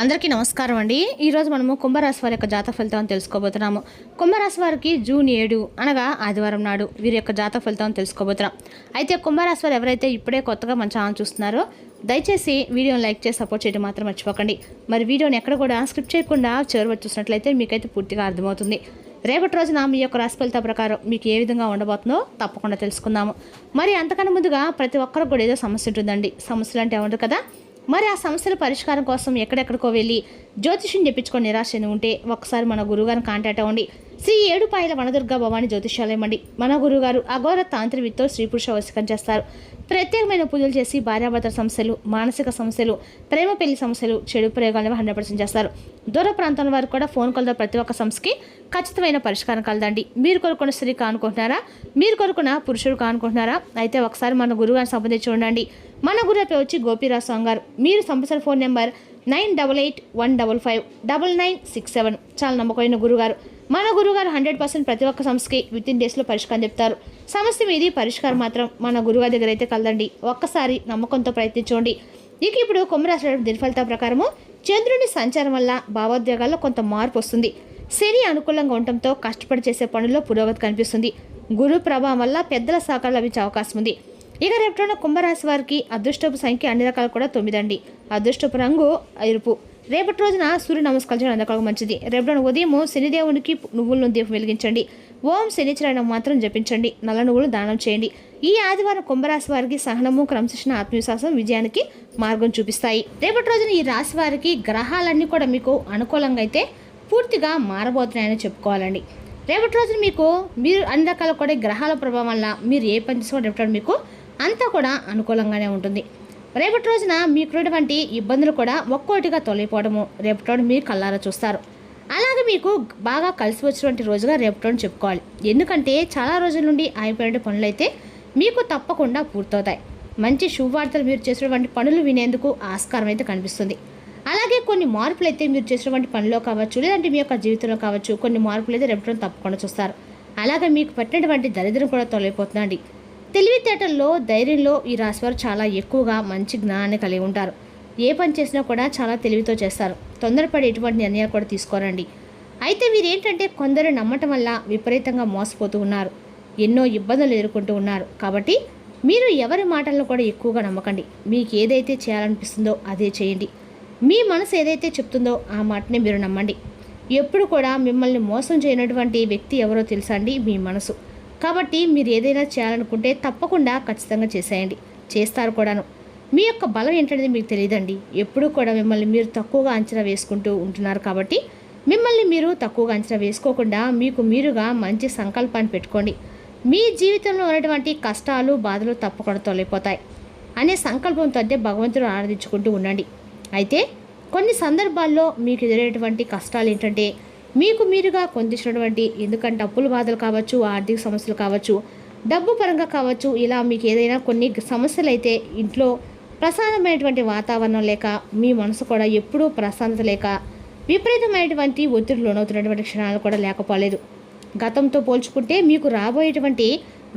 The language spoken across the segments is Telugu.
అందరికీ నమస్కారం అండి. ఈరోజు మనము కుంభరాశి వారి యొక్క జాతక ఫలితాన్ని తెలుసుకోబోతున్నాము. కుంభరాశి వారికి జూన్ 7 అనగా ఆదివారం నాడు వీరి యొక్క జాతక ఫలితాన్ని తెలుసుకోబోతున్నాం. అయితే కుంభరాశి వారు ఎవరైతే ఇప్పుడే కొత్తగా మన ఛానల్ చూస్తున్నారో దయచేసి వీడియోని లైక్ చేసి సపోర్ట్ చేయడం మాత్రం మర్చిపోకండి. మరి వీడియోని ఎక్కడ కూడా స్క్రిప్ట్ చేయకుండా చివరి వచ్చి చూసినట్లయితే మీకైతే పూర్తిగా అర్థమవుతుంది. రేపటి రోజున మీ యొక్క రాశి ఫలితాల ప్రకారం మీకు ఏ విధంగా ఉండబోతుందో తప్పకుండా తెలుసుకుందాము. మరి అంతకన్నా ముందుగా ప్రతి ఒక్కరికి కూడా ఏదో సమస్య ఉంటుందండి. సమస్యలు అంటే ఏమంటారు కదా. మరి ఆ సమస్యల పరిష్కారం కోసం ఎక్కడెక్కడికో వెళ్ళి జ్యోతిష్యం చెప్పించుకొని నిరాశ ఉంటే ఒకసారి మన గురువుగారిని కాంటాక్ట్ అవ్వండి. శ్రీ ఏడుపాయల వనదుర్గా భవాని జ్యోతిష్యాలయం అండి. మన గురువుగారు అఘోర తాంత్రికతో స్త్రీ పురుష వశీకరణ చేస్తారు. ప్రత్యేకమైన పూజలు చేసి భార్యాభర్తల సమస్యలు, మానసిక సమస్యలు, ప్రేమ పెళ్లి సమస్యలు, చెడు ప్రయోగాలను 100% చేస్తారు. దూర ప్రాంతాల వారు కూడా ఫోన్ కాల్ ద్వారా ప్రతి ఒక్క సమస్యకి ఖచ్చితమైన పరిష్కారం కలదండి. మీరు కోరుకున్న స్త్రీ కానుకుంటున్నారా, మీరు కోరుకున్న పురుషుడు కానుకుంటున్నారా, అయితే ఒకసారి మన గురువుగారిని సంప్రదించి చూడండి. మన గురువు పేరు వచ్చి గోపీరాజ్ స్వామి గారు. మీరు సంప్రదించిన ఫోన్ నెంబర్ 9881559967. చాలా నమ్మకమైన గురుగారు. మన గురుగారు 100% ప్రతి ఒక్క సమస్యకి వితిన్ డేస్లో పరిష్కారం చెప్తారు. సమస్య మీది పరిష్కారం మాత్రం మన గురుగారి దగ్గర అయితే కలదండి. ఒక్కసారి నమ్మకంతో ప్రయత్నించండి. ఇప్పుడు కుంభరాశి దిన ఫలితాల ప్రకారము చంద్రుని సంచారం వల్ల భావోద్వేగాల్లో కొంత మార్పు వస్తుంది. శని అనుకూలంగా ఉండటంతో కష్టపడి చేసే పనుల్లో పురోగతి కనిపిస్తుంది. గురు ప్రభావం వల్ల పెద్దల సహకారం లభించే అవకాశం ఉంది. రేపు రోజున కుంభరాశి వారికి అదృష్టపు సంఖ్య అన్ని రకాలు కూడా 9 అండి. అదృష్టపు రంగు ఎరుపు. రేపటి రోజున సూర్య నమస్కారం చేయడం అందరికీ మంచిది. రేపు ఉదయం శనిదేవునికి నువ్వులను దీపం వెలిగించండి. ఓం శనిచరణం మాత్రం జపించండి. నల్ల నువ్వులు దానం చేయండి. ఈ ఆదివారం కుంభరాశి వారికి సహనము, క్రమశిక్షణ, ఆత్మవిశ్వాసం విజయానికి మార్గం చూపిస్తాయి. రేపటి రోజున ఈ రాశి వారికి గ్రహాలన్నీ కూడా మీకు అనుకూలంగా అయితే పూర్తిగా మారబోతున్నాయని చెప్పుకోవాలండి. రేపటి రోజున మీరు అన్ని రకాల కూడా గ్రహాల ప్రభావం వల్ల మీరు ఏ పని చేసుకోవడం రేపటి మీకు అంతా కూడా అనుకూలంగానే ఉంటుంది. రేపటి రోజున మీకున్నటువంటి ఇబ్బందులు కూడా ఒక్కోటిగా తొలగిపోవడము రేపటి రోజు మీరు కళ్ళారా చూస్తారు. అలాగే మీకు బాగా కలిసి వచ్చినటువంటి రోజుగా రేపటి రోజు చెప్పుకోవాలి. ఎందుకంటే చాలా రోజుల నుండి ఆగిపోయిన పనులు అయితే మీకు తప్పకుండా పూర్తవుతాయి. మంచి శుభవార్తలు మీరు చేసినటువంటి పనులు వినేందుకు ఆస్కారం అయితే కనిపిస్తుంది. అలాగే కొన్ని మార్పులు అయితే మీరు చేసినటువంటి పనిలో కావచ్చు, లేదంటే మీ యొక్క జీవితంలో కావచ్చు, కొన్ని మార్పులు అయితే రేపటి రోజు తప్పకుండా చూస్తారు. అలాగే మీకు పట్టినటువంటి దరిద్రం కూడా తొలగిపోతుందండి. తెలివితేటల్లో, ధైర్యంలో ఈ రాశివారు చాలా ఎక్కువగా మంచి జ్ఞానాన్ని కలిగి ఉంటారు. ఏ పని చేసినా కూడా చాలా తెలివితో చేస్తారు. తొందరపడి ఎటువంటి నిర్ణయాలు కూడా తీసుకోరండి. అయితే వీరేంటంటే కొందరు నమ్మటం వల్ల విపరీతంగా మోసపోతూ ఉన్నారు. ఎన్నో ఇబ్బందులు ఎదుర్కొంటూ ఉన్నారు. కాబట్టి మీరు ఎవరి మాటలను కూడా ఎక్కువగా నమ్మకండి. మీకు ఏదైతే చేయాలనిపిస్తుందో అదే చేయండి. మీ మనసు ఏదైతే చెప్తుందో ఆ మాటనే మీరు నమ్మండి. ఎప్పుడు కూడా మిమ్మల్ని మోసం చేయనటువంటి వ్యక్తి ఎవరో తెలుసా అండి? మీ మనసు. కాబట్టి మీరు ఏదైనా చేయాలనుకుంటే తప్పకుండా ఖచ్చితంగా చేసేయండి. చేస్తారు కూడాను. మీ యొక్క బలం ఏంటనేది మీకు తెలియదండి. ఎప్పుడూ కూడా మిమ్మల్ని మీరు తక్కువగా అంచనా వేసుకుంటూ ఉంటున్నారు. కాబట్టి మిమ్మల్ని మీరు తక్కువగా అంచనా వేసుకోకుండా మీకు మీరుగా మంచి సంకల్పాన్ని పెట్టుకోండి. మీ జీవితంలో ఉన్నటువంటి కష్టాలు, బాధలు తప్పకుండా తొలగిపోతాయి అనే సంకల్పంతో అయితే భగవంతుడు ఆరాధించుకుంటూ ఉండండి. అయితే కొన్ని సందర్భాల్లో మీకు ఎదురైనటువంటి కష్టాలు ఏంటంటే మీకు మీరుగా పొందించినటువంటి, ఎందుకంటే అప్పుల బాధలు కావచ్చు, ఆర్థిక సమస్యలు కావచ్చు, డబ్బు పరంగా కావచ్చు, ఇలా మీకు ఏదైనా కొన్ని సమస్యలు అయితే ఇంట్లో ప్రశాంతమైనటువంటి వాతావరణం లేక, మీ మనసు కూడా ఎప్పుడూ ప్రశాంతత లేక, విపరీతమైనటువంటి ఒత్తిడి లోనవుతున్నటువంటి క్షణాలు కూడా లేకపోలేదు. గతంతో పోల్చుకుంటే మీకు రాబోయేటువంటి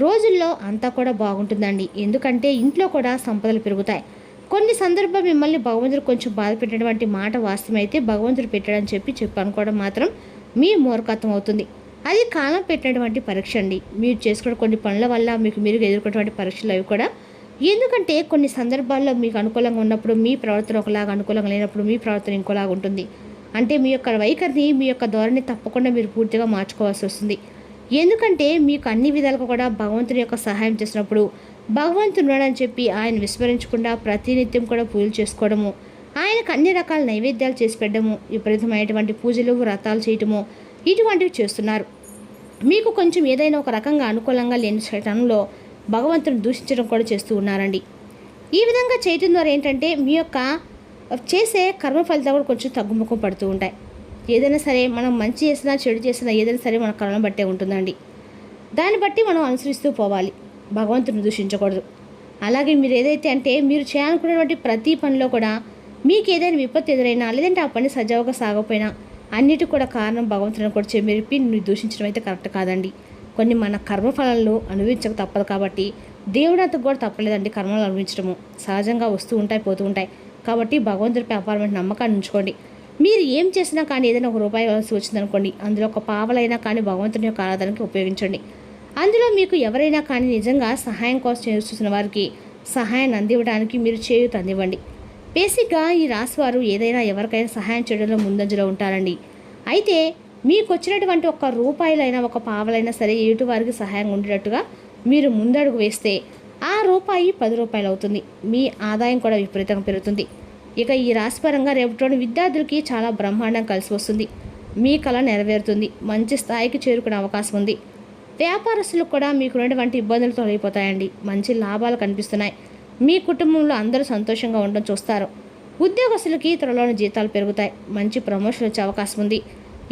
రోజుల్లో అంతా కూడా బాగుంటుందండి. ఎందుకంటే ఇంట్లో కూడా సంపదలు పెరుగుతాయి. కొన్ని సందర్భాలు మిమ్మల్ని భగవంతుడు కొంచెం బాధ పెట్టినటువంటి మాట వాస్తవమైతే భగవంతుడు పెట్టాడని చెప్పి అనుకోవడం మాత్రం మీ మూర్ఖత్వం అవుతుంది. అది కాలం పెట్టినటువంటి పరీక్ష అండి. మీరు చేసుకున్న కొన్ని పనుల వల్ల మీకు మీరు ఎదుర్కొన్నటువంటి పరీక్షలు అవి కూడా. ఎందుకంటే కొన్ని సందర్భాల్లో మీకు అనుకూలంగా ఉన్నప్పుడు మీ ప్రవర్తన ఒకలాగా, అనుకూలంగా లేనప్పుడు మీ ప్రవర్తన ఇంకోలాగా ఉంటుంది. అంటే మీ యొక్క వైఖరిని, మీ యొక్క ధోరణి తప్పకుండా మీరు పూర్తిగా మార్చుకోవాల్సి వస్తుంది. ఎందుకంటే మీకు అన్ని విధాలుగా కూడా భగవంతుని యొక్క సహాయం చేసినప్పుడు భగవంతుడు ఉన్నాడని చెప్పి ఆయన విస్మరించకుండా ప్రతినిత్యం కూడా పూజలు చేసుకోవడము, ఆయనకు అన్ని రకాల నైవేద్యాలు చేసి పెట్టడము, విపరీతమైనటువంటి పూజలు, వ్రతాలు చేయటము, ఇటువంటివి చేస్తున్నారు. మీకు కొంచెం ఏదైనా ఒక రకంగా అనుకూలంగా లేని క్షణంలో భగవంతుని దూషించడం కూడా చేస్తూ ఉన్నారండి. ఈ విధంగా చేయటం ద్వారా ఏంటంటే మీ యొక్క చేసే కర్మ ఫలితాలు కూడా కొంచెం తగ్గుముఖం పడుతూ ఉంటాయి. ఏదైనా సరే మనం మంచి చేసినా చెడు చేసినా ఏదైనా సరే మన కర్మను బట్టే ఉంటుందండి. దాన్ని బట్టి మనం అనుసరిస్తూ పోవాలి. భగవంతుని దూషించకూడదు. అలాగే మీరు ఏదైతే అంటే మీరు చేయాలనుకున్నటువంటి ప్రతి పనిలో కూడా మీకు ఏదైనా విపత్తు ఎదురైనా, లేదంటే ఆ పని సజావుగా సాగకపోయినా అన్నిటి కూడా కారణం భగవంతుని కూడా చెప్పి నువ్వు దూషించడం అయితే కరెక్ట్ కాదండి. కొన్ని మన కర్మఫలాలను అనుభవించక తప్పదు. కాబట్టి దేవుడు అంతకు కూడా తప్పలేదండి కర్మలు అనుభవించడము. సహజంగా వస్తూ ఉంటాయి, పోతూ ఉంటాయి. కాబట్టి భగవంతుడిపై అపారమైన నమ్మకాన్ని ఉంచుకోండి. మీరు ఏం చేసినా కానీ ఏదైనా ఒక రూపాయి ఇవ్వాల్సి వచ్చిందనుకోండి, అందులో ఒక పావలైనా కానీ భగవంతుని యొక్క ఆరాధనకి ఉపయోగించండి. అందులో మీకు ఎవరైనా కానీ నిజంగా సహాయం కోసం చూసిన వారికి సహాయాన్ని అందివ్వడానికి మీరు చేయూత అందివ్వండి. బేసిక్గా ఈ రాశి వారు ఏదైనా ఎవరికైనా సహాయం చేయడంలో ముందంజలో ఉంటారండి. అయితే మీకు వచ్చినటువంటి ఒక్క రూపాయలైనా ఒక పావలైనా సరే ఎదుటి వారికి సహాయం ఉండేటట్టుగా మీరు ముందడుగు వేస్తే ఆ రూపాయి 10 రూపాయలు అవుతుంది. మీ ఆదాయం కూడా విపరీతంగా పెరుగుతుంది. ఇక ఈ రాశిపరంగా రేపటి విద్యార్థులకి చాలా బ్రహ్మాండం కలిసి వస్తుంది. మీ కళ నెరవేరుతుంది. మంచి స్థాయికి చేరుకునే అవకాశం ఉంది. వ్యాపారస్తులకు కూడా మీకున్నటువంటి ఇబ్బందులు తొలగిపోతాయండి. మంచి లాభాలు కనిపిస్తున్నాయి. మీ కుటుంబంలో అందరూ సంతోషంగా ఉండడం చూస్తారు. ఉద్యోగస్తులకి త్వరలోని జీతాలు పెరుగుతాయి. మంచి ప్రమోషన్ వచ్చే అవకాశం ఉంది.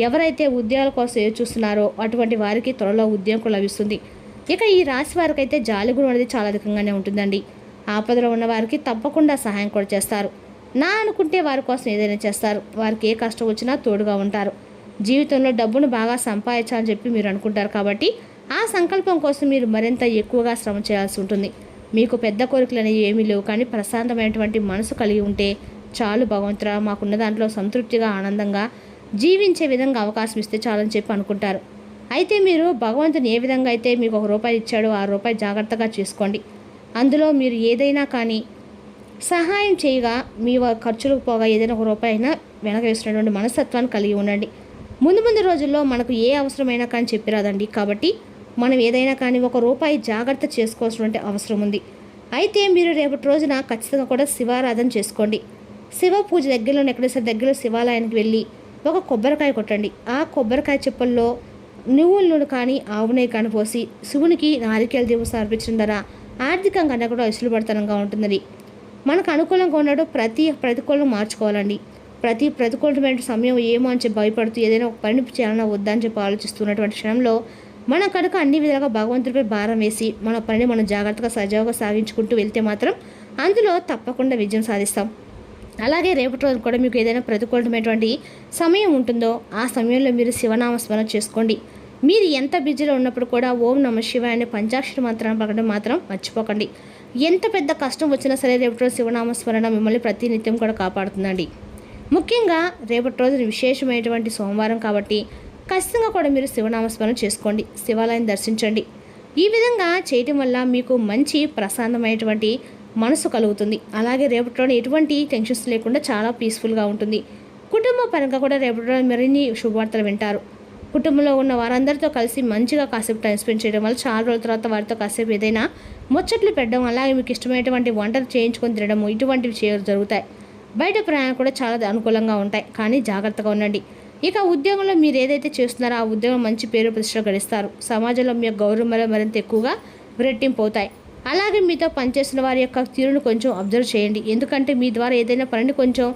ఎవరైతే ఉద్యోగాల కోసం చూస్తున్నారో అటువంటి వారికి త్వరలో ఉద్యోగం లభిస్తుంది. ఇక ఈ రాశి వారికి అయితే జాలిగుణం అనేది చాలా అధికంగానే ఉంటుందండి. ఆపదలో ఉన్న వారికి తప్పకుండా సహాయం కూడా చేస్తారు. నా అనుకుంటే వారి కోసం ఏదైనా చేస్తారు. వారికి ఏ కష్టం వచ్చినా తోడుగా ఉంటారు. జీవితంలో డబ్బును బాగా సంపాదించాలని చెప్పి మీరు అనుకుంటారు కాబట్టి ఆ సంకల్పం కోసం మీరు మరింత ఎక్కువగా శ్రమ చేయాల్సి ఉంటుంది. మీకు పెద్ద కోరికలు అనేవి ఏమీ లేవు, కానీ ప్రశాంతమైనటువంటి మనసు కలిగి ఉంటే చాలు. భగవంతుడా, మాకున్న దాంట్లో సంతృప్తిగా ఆనందంగా జీవించే విధంగా అవకాశం ఇస్తే చాలని చెప్పి అనుకుంటారు. అయితే మీరు భగవంతుని ఏ విధంగా అయితే మీకు ఒక రూపాయి ఇచ్చాడో ఆ రూపాయి జాగ్రత్తగా చేసుకోండి. అందులో మీరు ఏదైనా కానీ సహాయం చేయగా మీ ఖర్చులకు పోగా ఏదైనా ఒక రూపాయి అయినా వెనక వేస్తున్నటువంటి మనస్తత్వాన్ని కలిగి ఉండండి. ముందు రోజుల్లో మనకు ఏ అవసరమైనా కానీ చెప్పిరాదండి. కాబట్టి మనం ఏదైనా కానీ ఒక రూపాయి జాగ్రత్త చేసుకోవాల్సినటువంటి అవసరం ఉంది. అయితే మీరు రేపటి రోజున ఖచ్చితంగా కూడా శివారాధన చేసుకోండి. శివ పూజ దగ్గరలో ఎక్కడైనా దగ్గరలో శివాలయానికి వెళ్ళి ఒక కొబ్బరికాయ కొట్టండి. ఆ కొబ్బరికాయ చిప్పల్లో నువ్వుల నూనె కానీ ఆవు నెయ్యి కానీ పోసి శివునికి నారికేల దీపం సమర్పించడం ద్వారా ఆర్థికంగా కూడా వెసులుబడతనంగా ఉంటుందని, మనకు అనుకూలంగా ఉన్నాడు ప్రతి ప్రతికూలం మార్చుకోవాలండి. ప్రతి ప్రతికూలమైన సమయం ఏమో అని చెప్పి భయపడుతూ ఏదైనా ఒక పని చేయాలన్నా వద్దా అని చెప్పి ఆలోచిస్తున్నటువంటి క్షణంలో మన కనుక అన్ని విధాలుగా భగవంతుడిపై భారం వేసి మన పనిని మనం జాగ్రత్తగా సజావుగా సాగించుకుంటూ వెళ్తే మాత్రం అందులో తప్పకుండా విజయం సాధిస్తాం. అలాగే రేపటి రోజు కూడా మీకు ఏదైనా ప్రతికూలమైనటువంటి సమయం ఉంటుందో ఆ సమయంలో మీరు శివనామస్మరణ చేసుకోండి. మీరు ఎంత బిజీలో ఉన్నప్పుడు కూడా ఓం నమ శివాయ అనే పంచాక్షరి మంత్రాన్ని పలకడం మాత్రం మర్చిపోకండి. ఎంత పెద్ద కష్టం వచ్చినా సరే రేపటి రోజు శివనామస్మరణ మిమ్మల్ని ప్రతినిత్యం కూడా కాపాడుతుందండి. ముఖ్యంగా రేపటి రోజు విశేషమైనటువంటి సోమవారం కాబట్టి ఖచ్చితంగా కూడా మీరు శివనామస్మరణ చేసుకోండి. శివాలయం దర్శించండి. ఈ విధంగా చేయటం వల్ల మీకు మంచి ప్రశాంతమైనటువంటి మనసు కలుగుతుంది. అలాగే రేపటిలో ఎటువంటి టెన్షన్స్ లేకుండా చాలా పీస్ఫుల్గా ఉంటుంది. కుటుంబ పరంగా కూడా రేపటిలో మరిన్ని శుభవార్తలు వింటారు. కుటుంబంలో ఉన్న వారందరితో కలిసి మంచిగా కాసేపు టైం స్పెండ్ చేయడం వల్ల చాలా రోజుల తర్వాత వారితో కాసేపు ఏదైనా ముచ్చట్లు పెట్టడం, అలాగే మీకు ఇష్టమైనటువంటి వంటలు చేయించుకొని తినడము ఇటువంటివి జరుగుతాయి. బయట ప్రయాణాలు కూడా చాలా అనుకూలంగా ఉంటాయి, కానీ జాగ్రత్తగా ఉండండి. ఇక ఉద్యోగంలో మీరు ఏదైతే చేస్తున్నారో ఆ ఉద్యోగం మంచి పేరు ప్రతిష్టలు గడిస్తారు. సమాజంలో మీ యొక్క గౌరవం మరింత ఎక్కువగా రెట్టింపు అవుతాయి. అలాగే మీతో పనిచేస్తున్న వారి యొక్క తీరును కొంచెం అబ్జర్వ్ చేయండి. ఎందుకంటే మీ ద్వారా ఏదైనా పనిని కొంచెం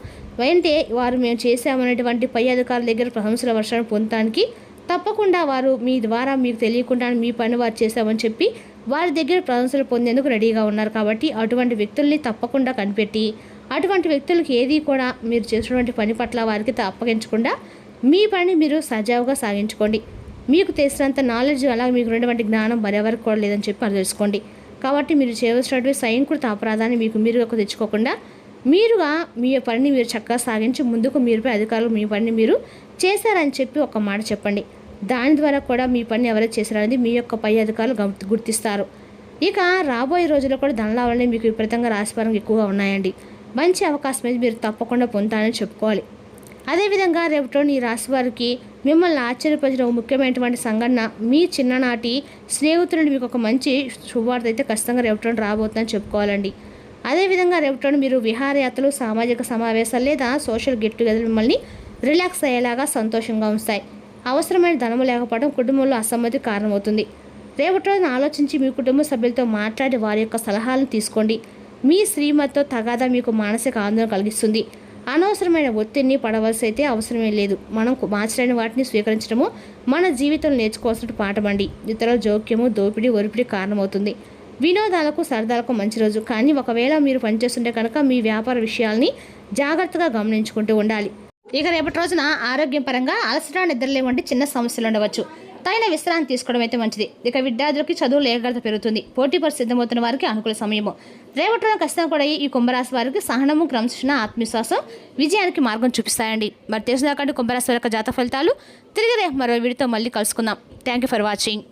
అంటే వారు మేము చేసామనేటువంటి పై అధికారుల దగ్గర ప్రశంసల వర్షాన్ని పొందడానికి తప్పకుండా వారు మీ ద్వారా మీకు తెలియకుండా మీ పని వారు చేశామని చెప్పి వారి దగ్గర ప్రశంసలు పొందేందుకు రెడీగా ఉన్నారు. కాబట్టి అటువంటి వ్యక్తుల్ని తప్పకుండా కనిపెట్టి అటువంటి వ్యక్తులకు ఏది కూడా మీరు చేసినటువంటి పని పట్ల వారికి అప్పగించకుండా మీ పని మీరు సజావుగా సాగించుకోండి. మీకు తెలిసినంత నాలెడ్జ్ అలాగే మీకు ఉన్నటువంటి జ్ఞానం మరెవరికి కూడా లేదని చెప్పి అది తెలుసుకోండి. కాబట్టి మీరు చేయవలసినటువంటి స్వయంకృత అపరాధాన్ని మీకు మీరు తెచ్చుకోకుండా మీరుగా మీ పనిని మీరు చక్కగా సాగించి ముందుకు మీరుపై అధికారులు మీ పనిని మీరు చేశారని చెప్పి ఒక మాట చెప్పండి. దాని ద్వారా కూడా మీ పని ఎవరైతే చేశారనేది మీ యొక్క పై అధికారులు గుర్తిస్తారు. ఇక రాబోయే రోజుల్లో కూడా ధనలాభాలనే మీకు విపరీతంగా రాశిపరంగా ఎక్కువగా ఉన్నాయండి. మంచి అవకాశం అయితే మీరు తప్పకుండా పొందుతారని చెప్పుకోవాలి. అదేవిధంగా రేపటి ఈ రాశి వారికి మిమ్మల్ని ఆశ్చర్యపరిచిన ముఖ్యమైనటువంటి సంఘటన, మీ చిన్ననాటి స్నేహితులని మీకు ఒక మంచి శుభవార్త అయితే ఖచ్చితంగా రేపటి రాబోతుందని చెప్పుకోవాలండి. అదేవిధంగా రేపటి మీరు విహారయాత్రలు, సామాజిక సమావేశాలు లేదా సోషల్ గెట్ టుగెదర్ మిమ్మల్ని రిలాక్స్ అయ్యేలాగా సంతోషంగా ఉంచుతాయి. అవసరమైన ధనము లేకపోవడం కుటుంబంలో అసమ్మతికి కారణమవుతుంది. రేపటి రోజున ఆలోచించి మీ కుటుంబ సభ్యులతో మాట్లాడి వారి యొక్క సలహాలను తీసుకోండి. మీ శ్రీమతితో తగాదా మీకు మానసిక ఆందోళన కలిగిస్తుంది. అనవసరమైన ఒత్తిడిని పడవలసి అయితే అవసరమే లేదు. మనం మార్చలేని వాటిని స్వీకరించడము మన జీవితంలో నేర్చుకోవాల్సిన పాఠమండి. ఇతరుల జోక్యము, దోపిడీ, ఒరిపిడి కారణమవుతుంది. వినోదాలకు, సరదాలకు మంచి రోజు. కానీ ఒకవేళ మీరు పనిచేస్తుంటే కనుక మీ వ్యాపార విషయాల్ని జాగ్రత్తగా గమనించుకుంటూ ఉండాలి. ఇక రేపటి రోజున ఆరోగ్యం పరంగా అలసట, నిద్రలేవంటి చిన్న సమస్యలు ఉండవచ్చు. తగిన విశ్రాంతి తీసుకోవడం అయితే మంచిది. ఇక విద్యార్థులకి చదువులు ఏకాగ్రత పెరుగుతుంది. పోటీ పరిస్థితి సిద్ధమవుతున్న వారికి అనుకూల సమయము. రేవటం ఖచ్చితంగా కూడా ఈ కుంభరాశి వారికి సహనము, క్రమశిక్షణ, ఆత్మవిశ్వాసం విజయానికి మార్గం చూపిస్తాయండి. మరి తెలిసినాకంటే కుంభరాశి వారి యొక్క జాతక ఫలితాలు తిరిగి రేపు మరో వీడితో మళ్ళీ కలుసుకుందాం. Thank you for watching.